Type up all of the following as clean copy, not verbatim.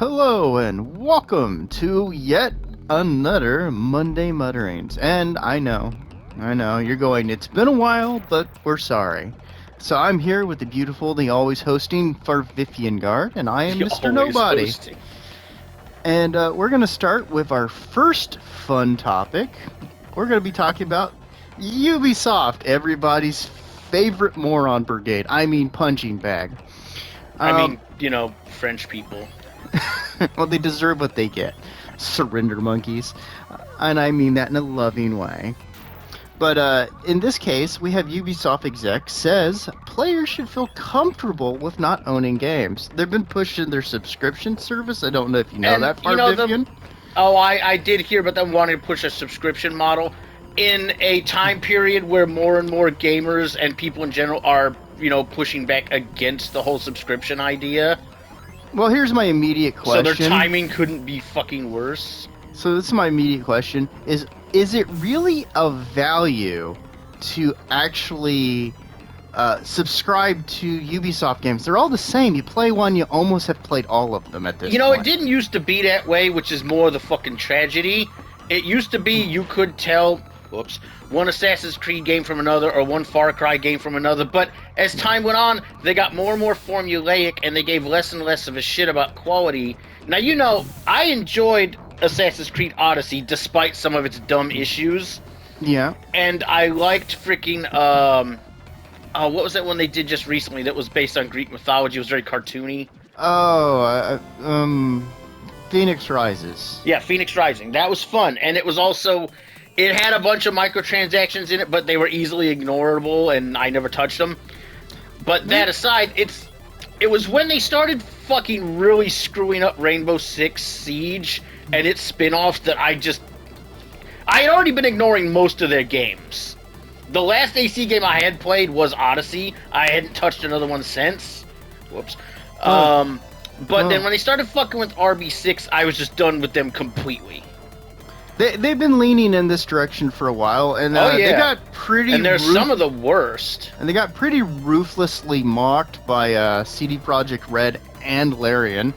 Hello and welcome to yet another Monday Mutterings. And I know, you're going, it's been a while, but we're sorry. So I'm here with the beautiful, the always hosting Farvifian Guard, and I am You're Mr. always Nobody. hosting. And we're going to start with our first fun topic. We're going to be talking about Ubisoft, everybody's favorite moron brigade. I mean punching bag. French people. Well, they deserve what they get. Surrender monkeys. And I mean that in a loving way. But in this case, we have Ubisoft exec says players should feel comfortable with not owning games. They've been pushing their subscription service. I don't know if you know that part, Vivian. I did hear about them wanting to push a subscription model in a time period where more and more gamers and people in general are, pushing back against the whole subscription idea. Well, here's my immediate question. So their timing couldn't be fucking worse. So this is my immediate question. Is it really of value to actually subscribe to Ubisoft games? They're all the same. You play one, you almost have played all of them at this point. It didn't used to be that way, which is more the fucking tragedy. It used to be you could tell, one Assassin's Creed game from another or one Far Cry game from another, but as time went on, they got more and more formulaic and they gave less and less of a shit about quality. Now, I enjoyed Assassin's Creed Odyssey despite some of its dumb issues. Yeah. And I liked freaking, what was that one they did just recently that was based on Greek mythology? It was very cartoony. Phoenix Rises. Yeah, Phoenix Rising. That was fun, and it was also... It had a bunch of microtransactions in it, but they were easily ignorable, and I never touched them. But that aside, it was when they started fucking really screwing up Rainbow Six Siege and its spin-offs that I had already been ignoring most of their games. The last AC game I had played was Odyssey. I hadn't touched another one since. Whoops. Then when they started fucking with RB6, I was just done with them completely. They've been leaning in this direction for a while, and they got pretty... And they're some of the worst. And they got pretty ruthlessly mocked by CD Projekt Red and Larian,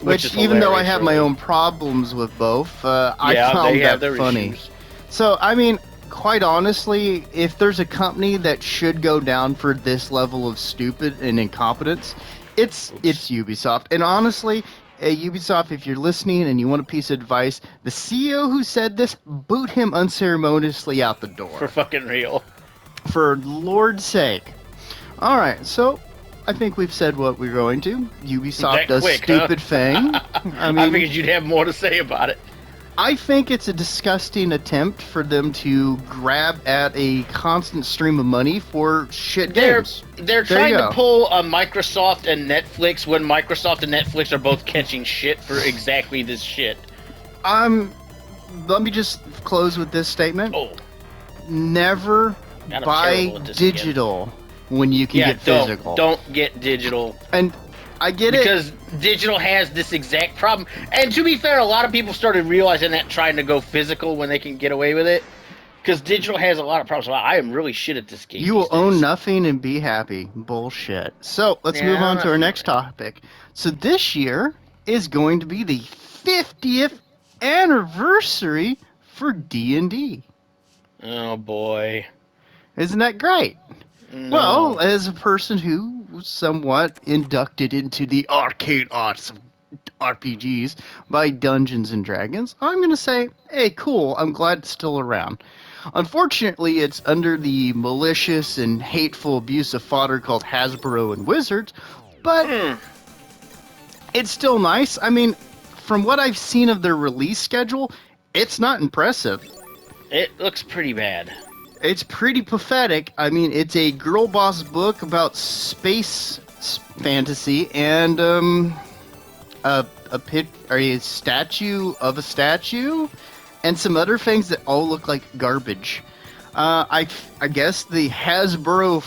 which even though I have my own problems with both, I found that funny. Issues. So, I mean, quite honestly, if there's a company that should go down for this level of stupid and incompetence, it's Ubisoft. And honestly... Hey, Ubisoft, if you're listening and you want a piece of advice, the CEO who said this, boot him unceremoniously out the door. For fucking real. For Lord's sake. Alright, so I think we've said what we're going to. Ubisoft does stupid thing. I figured you'd have more to say about it. I think it's a disgusting attempt for them to grab at a constant stream of money for shit games. They're trying to pull a Microsoft and Netflix when Microsoft and Netflix are both catching shit for exactly this shit. Let me just close with this statement. Oh. Never buy digital when you can get physical. Don't get digital. And I get because digital has this exact problem. And to be fair, a lot of people started realizing that trying to go physical when they can get away with it. Because digital has a lot of problems. I am really shit at this game. You will own nothing and be happy. Bullshit. So, let's move on to our next topic. So, this year is going to be the 50th anniversary for D&D. Oh, boy. Isn't that great? No. Well, as a person who was somewhat inducted into the arcade arts of RPGs by Dungeons & Dragons, I'm going to say, hey, cool, I'm glad it's still around. Unfortunately, it's under the malicious and hateful abuse of fodder called Hasbro and Wizards, but it's still nice. I mean, from what I've seen of their release schedule, it's not impressive. It looks pretty bad. It's pretty pathetic. I mean, it's a girl boss book about space fantasy and a statue of a statue and some other things that all look like garbage. I guess the Hasbro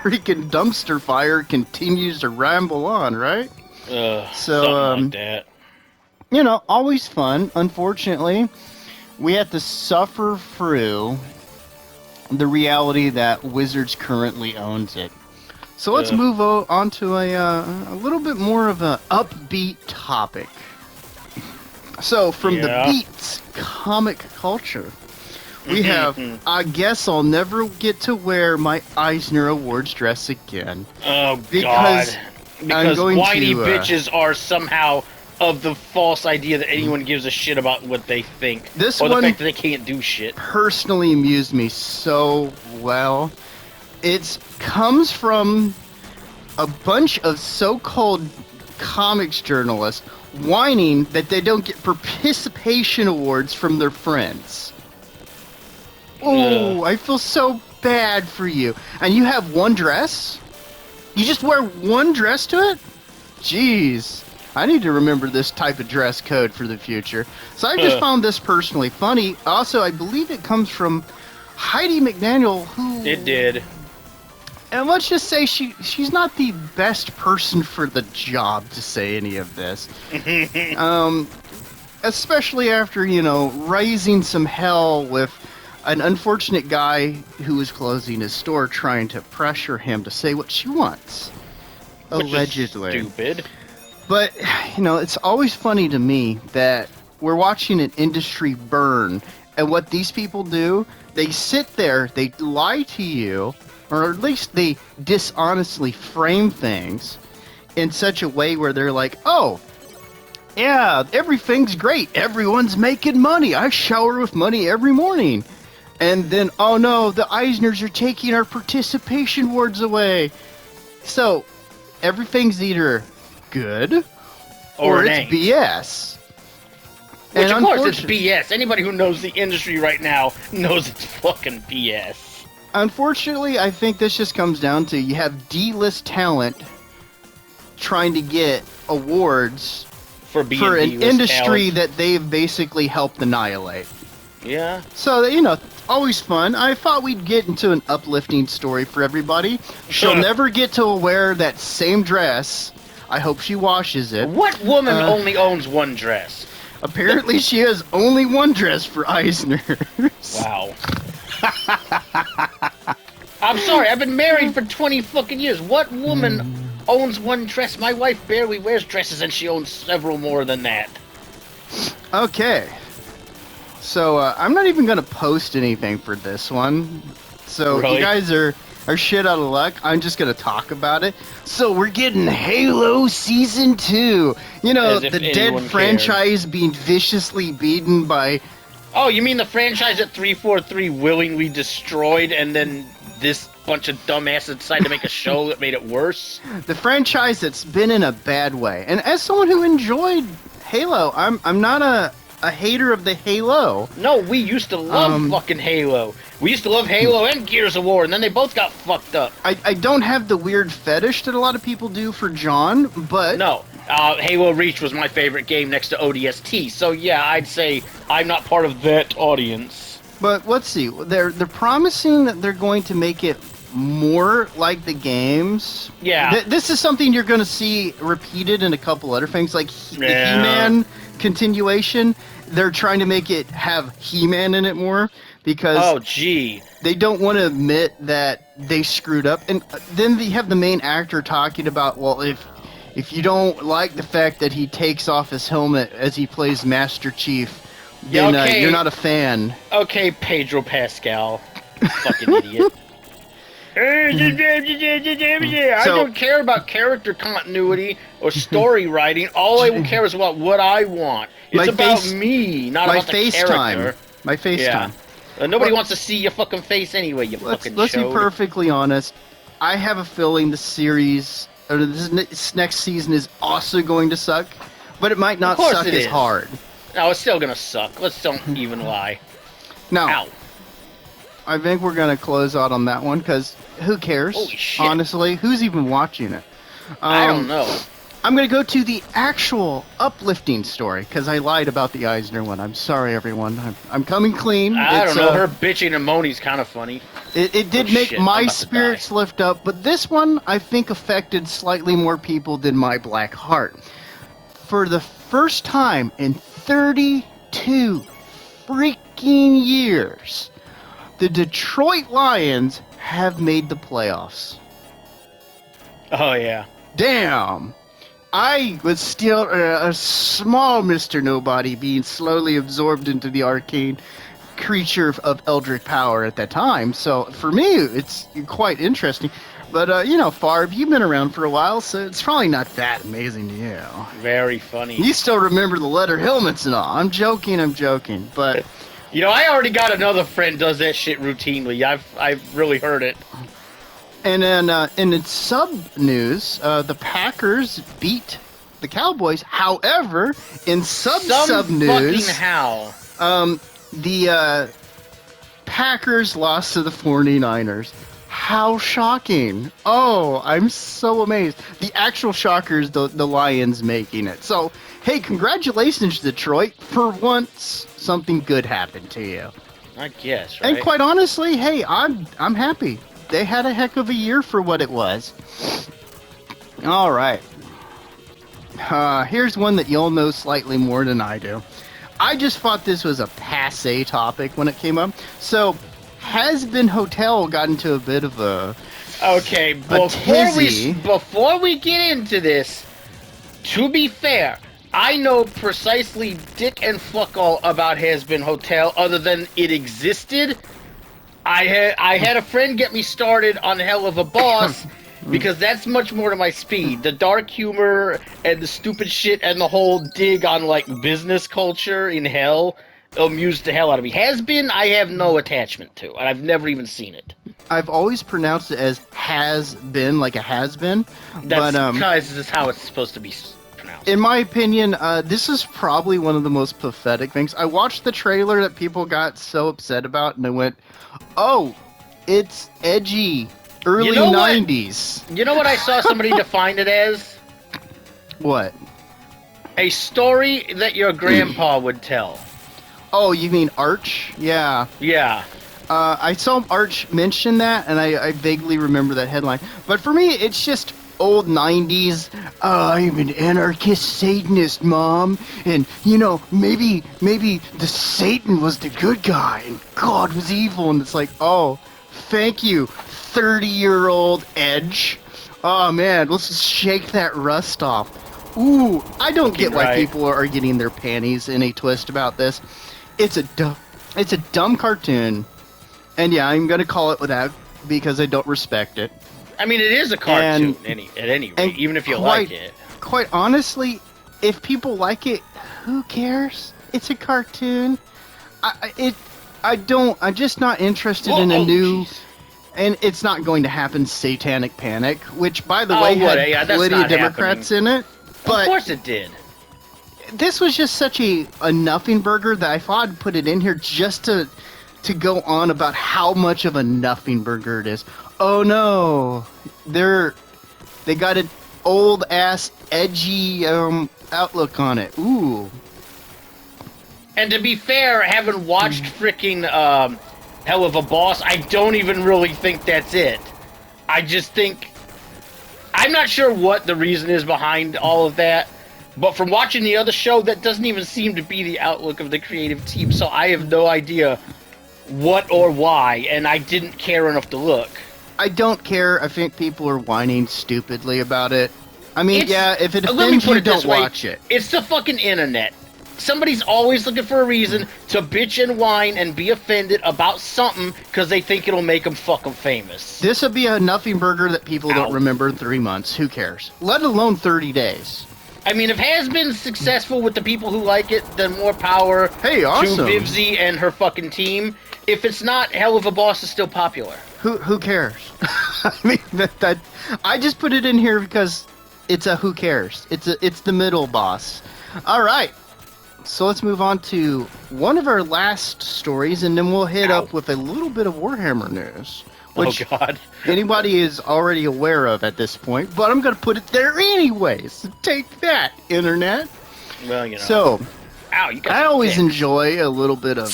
freaking dumpster fire continues to ramble on, right? Something like that. Always fun. Unfortunately, we have to suffer through the reality that Wizards currently owns it. So let's move on to a little bit more of an upbeat topic. So, from the Beats comic culture, we have, I guess I'll never get to wear my Eisner Awards dress again. Oh, God. Because whiny bitches are somehow of the false idea that anyone gives a shit about what they think. This or the one fact that they can't do shit. Personally amused me so well. It comes from a bunch of so-called comics journalists whining that they don't get participation awards from their friends. Oh, I feel so bad for you. And you have one dress? You just wear one dress to it? Jeez. I need to remember this type of dress code for the future. So I just found this personally funny. Also, I believe it comes from Heidi McDaniel, who... It did. And let's just say she's not the best person for the job to say any of this. Especially after, raising some hell with an unfortunate guy who was closing his store trying to pressure him to say what she wants. Which allegedly. Is stupid. But, it's always funny to me that we're watching an industry burn, and what these people do, they sit there, they lie to you, or at least they dishonestly frame things in such a way where they're like, oh, yeah, everything's great. Everyone's making money. I shower with money every morning. And then, oh no, the Eisners are taking our participation awards away. So, everything's either good or it's BS. Which, of course, it's BS. Anybody who knows the industry right now knows it's fucking BS. Unfortunately, I think this just comes down to you have D-list talent trying to get awards for an industry that they've basically helped annihilate. Yeah. So, always fun. I thought we'd get into an uplifting story for everybody. She'll never get to wear that same dress. I hope she washes it. What woman only owns one dress? Apparently she has only one dress for Eisner. Wow. I'm sorry, I've been married for 20 fucking years. What woman owns one dress? My wife barely wears dresses and she owns several more than that. Okay. So, I'm not even going to post anything for this one. So, really? You guys are shit out of luck. I'm just going to talk about it. So, we're getting Halo Season 2. The dead franchise being viciously beaten by... Oh, you mean the franchise that 343 willingly destroyed and then this bunch of dumbasses decided to make a show that made it worse? The franchise that's been in a bad way. And as someone who enjoyed Halo, I'm not a hater of the Halo. No, we used to love fucking Halo. We used to love Halo and Gears of War, and then they both got fucked up. I don't have the weird fetish that a lot of people do for John, but... No. Halo Reach was my favorite game next to ODST, so yeah, I'd say I'm not part of that audience. But let's see, they're promising that they're going to make it more like the games. Yeah. This is something you're going to see repeated in a couple other things, like the He-Man continuation. They're trying to make it have He-Man in it more because they don't want to admit that they screwed up. And then you have the main actor talking about, well, if you don't like the fact that he takes off his helmet as he plays Master Chief, then you're not a fan. Okay, Pedro Pascal. Fucking idiot. I don't care about character continuity or story writing. All I care is about what I want. It's about me, not about the character. My FaceTime. Nobody wants to see your fucking face anyway, let's be perfectly honest. I have a feeling the series, or this next season, is also going to suck, but it might not suck as hard. No, it's still gonna suck. Let's don't even lie. Now, I think we're gonna close out on that one because who cares? Holy shit. Honestly, who's even watching it? I don't know. I'm gonna go to the actual uplifting story because I lied about the Eisner one. I'm sorry, everyone. I'm coming clean. I don't know. Her bitching and moaning's kind of funny. It did make my spirits lift up, but this one I think affected slightly more people than my black heart. For the first time in 32 freaking years, the Detroit Lions have made the playoffs. Oh, yeah. Damn. I was still a small Mr. Nobody being slowly absorbed into the arcane creature of eldritch power at that time. So for me, it's quite interesting. But, Farb, you've been around for a while, so it's probably not that amazing to you. Very funny. You still remember the letter helmets and all. I'm joking, but... I already got another friend does that shit routinely. I've really heard it. And then in sub news, the Packers beat the Cowboys. However, in sub news... fucking how. The Packers lost to the 49ers. How shocking. Oh, I'm so amazed. The actual shocker is the Lions making it. So, hey, congratulations, Detroit. For once, something good happened to you. I guess, right? And quite honestly, hey, I'm happy. They had a heck of a year for what it was. All right. Here's one that you'll know slightly more than I do. I just thought this was a passé topic when it came up. So... Has Been Hotel got into a bit of a before we get into this, to be fair, I know precisely dick and fuck all about Has Been Hotel other than it existed. I had a friend get me started on Hell of a Boss because that's much more to my speed. The dark humor and the stupid shit and the whole dig on like business culture in hell amused the hell out of me. Has Been, I have no attachment to, and I've never even seen it. I've always pronounced it as has been, like a has been. That's because this is how it's supposed to be pronounced. In my opinion, this is probably one of the most pathetic things. I watched the trailer that people got so upset about, and I went, oh, it's edgy, early 90s. You know what I saw somebody define it as? What? A story that your grandpa would tell. Oh, you mean Arch? Yeah. Yeah. I saw Arch mention that, and I vaguely remember that headline. But for me, it's just old 90s, I'm an anarchist Satanist, Mom. And, maybe the Satan was the good guy, and God was evil. And it's like, oh, thank you, 30-year-old Edge. Oh, man, let's just shake that rust off. Ooh, I don't get why people are getting their panties in a twist about this. It's a dumb cartoon, and yeah, I'm gonna call it that because I don't respect it. I mean, it is a cartoon at any rate, even if you like it. Quite honestly, if people like it, who cares? It's a cartoon. I'm just not interested in a new. Geez. And it's not going to happen. Satanic Panic, which by the way had plenty of Democrats in it. But of course it did. This was just such a nothing burger that I thought I'd put it in here just to go on about how much of a nothing burger it is. Oh no, they got an old ass edgy outlook on it. Ooh. And to be fair, having watched freaking Hell of a Boss, I don't even really think that's it. I just think I'm not sure what the reason is behind all of that. But from watching the other show, that doesn't even seem to be the outlook of the creative team, so I have no idea what or why, and I didn't care enough to look. I don't care. I think people are whining stupidly about it. I mean, if it offends you, don't watch it. It's the fucking internet. Somebody's always looking for a reason to bitch and whine and be offended about something because they think it'll make them fucking famous. This would be a nothing burger that people don't remember in 3 months. Who cares? Let alone 30 days. I mean, if Has Been successful with the people who like it, then more power to Vivzy and her fucking team. If it's not, Hell of a Boss is still popular. Who cares? I mean, that I just put it in here because it's a who cares. It's the middle boss. All right. So let's move on to one of our last stories, and then we'll hit up with a little bit of Warhammer news. Which anybody is already aware of at this point, but I'm going to put it there anyways. Take that, Internet. Well, So, I always enjoy a little bit of,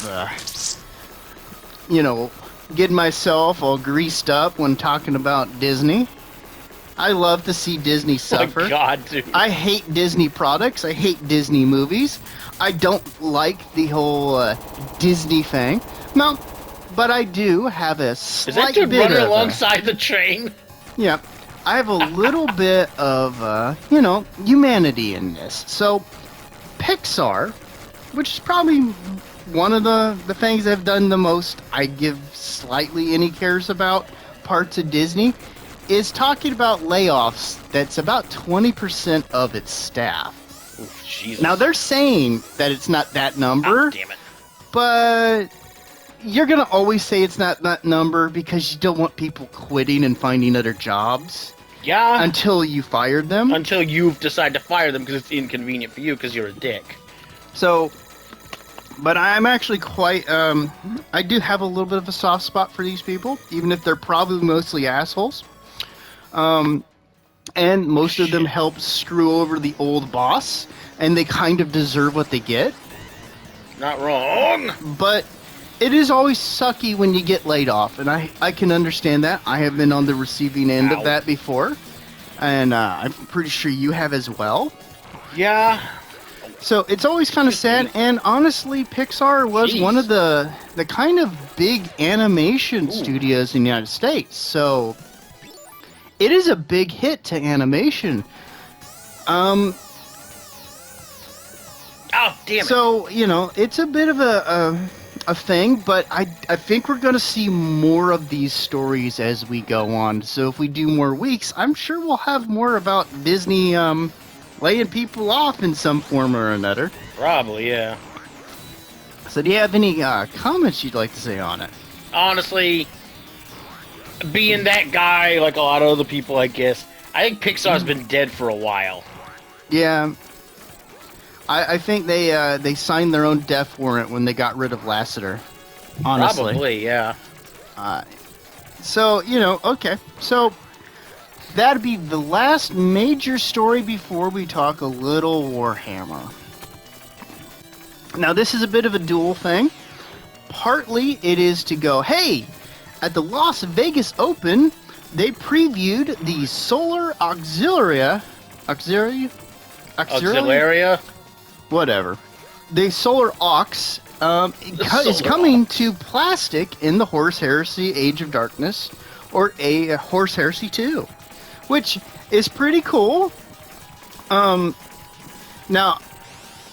getting myself all greased up when talking about Disney. I love to see Disney suffer. Oh my God, dude. I hate Disney products. I hate Disney movies. I don't like the whole Disney thing. But I do have a slight bit of... Is that dude running alongside the train? Yeah. I have a little bit of, humanity in this. So, Pixar, which is probably one of the things I've done the most, I give slightly any cares about parts of Disney, is talking about layoffs that's about 20% of its staff. Oof, Jesus. Now, they're saying that it's not that number. Oh, damn it. But you're going to always say it's not that number because you don't want people quitting and finding other jobs. Yeah. Until you fired them. Until you've decided to fire them because it's inconvenient for you because you're a dick. So, but I'm actually quite, I do have a little bit of a soft spot for these people, even if they're probably mostly assholes. And most of them help screw over the old boss, and they kind of deserve what they get. Not wrong. But it is always sucky when you get laid off, and I can understand that. I have been on the receiving end of that before, and I'm pretty sure you have as well. Yeah. So it's always kind of sad, and honestly, Pixar was one of the kind of big animation studios in the United States, so it is a big hit to animation. Oh, damn it. So, it's a bit of a thing, but I think we're going to see more of these stories as we go on. So if we do more weeks, I'm sure we'll have more about Disney laying people off in some form or another. Probably, yeah. So do you have any comments you'd like to say on it? Honestly, being that guy, like a lot of other people, I guess, I think Pixar's been dead for a while. Yeah. I think they signed their own death warrant when they got rid of Lasseter. Honestly. Probably, yeah. So, okay. So, that'd be the last major story before we talk a little Warhammer. Now, this is a bit of a dual thing. Partly, it is to go, hey, at the Las Vegas Open, they previewed the Solar Auxilia? Whatever. The Solar Aux is coming to plastic in the Horse Heresy Age of Darkness, or a Horse Heresy 2, which is pretty cool. Now,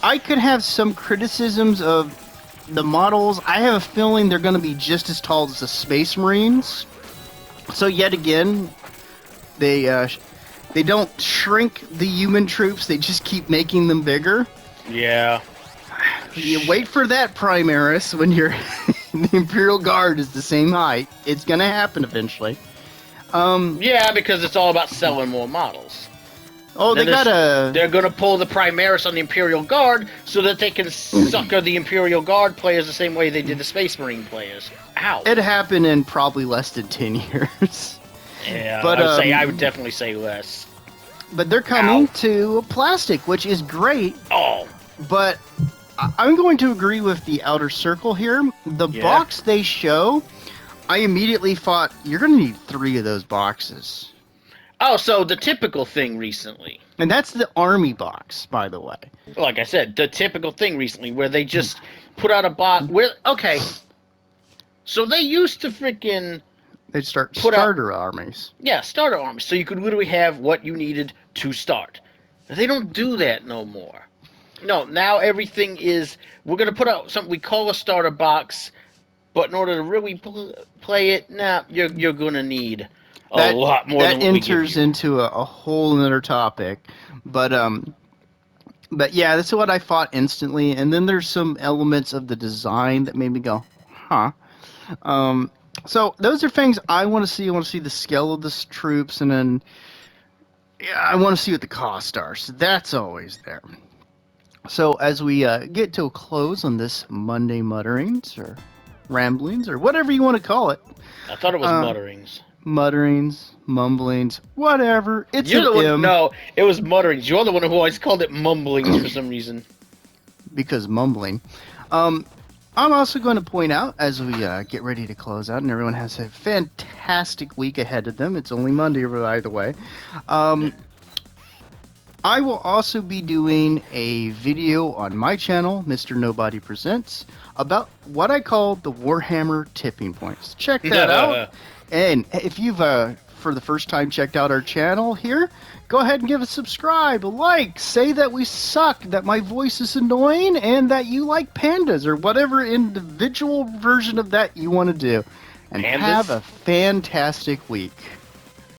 I could have some criticisms of the models. I have a feeling they're going to be just as tall as the Space Marines. So yet again, they don't shrink the human troops, they just keep making them bigger. Yeah. You wait for that, Primaris, when the Imperial Guard is the same height. It's going to happen eventually. Yeah, because it's all about selling more models. Oh, they're going to pull the Primaris on the Imperial Guard so that they can sucker the Imperial Guard players the same way they did the Space Marine players. Ow. It happened in probably less than 10 years. Yeah, but I would definitely say less. But they're coming to plastic, which is great. Oh. But I'm going to agree with the Outer Circle here. The box they show, I immediately thought, you're going to need 3 of those boxes. Oh, so the typical thing recently. And that's the Army box, by the way. Like I said, the typical thing recently, where they just put out a box. Okay. So they used to freaking... They'd start starter armies. Yeah, starter armies. So you could literally have what you needed to start. They don't do that no more. No, now everything is... We're going to put out something we call a starter box, but in order to really play it, you're going to need a lot more than what we give you. That enters into a whole other topic. But yeah, that's what I thought instantly. And then there's some elements of the design that made me go, huh. So those are things I want to see. I want to see the scale of the troops, and then I want to see what the costs are. So that's always there. So as we get to a close on this Monday Mutterings, or Ramblings, or whatever you want to call it. I thought it was Mutterings. Mutterings, Mumblings, whatever. It's You're the one. No, it was Mutterings. You're the one who always called it Mumblings for some reason. Because mumbling. I'm also going to point out, as we get ready to close out, and everyone has a fantastic week ahead of them. It's only Monday, by the way. I will also be doing a video on my channel, Mr. Nobody Presents, about what I call the Warhammer tipping points. Check that out. And if you've, for the first time checked out our channel here, go ahead and give a subscribe, a like, say that we suck, that my voice is annoying, and that you like pandas, or whatever individual version of that you want to do. And have a fantastic week.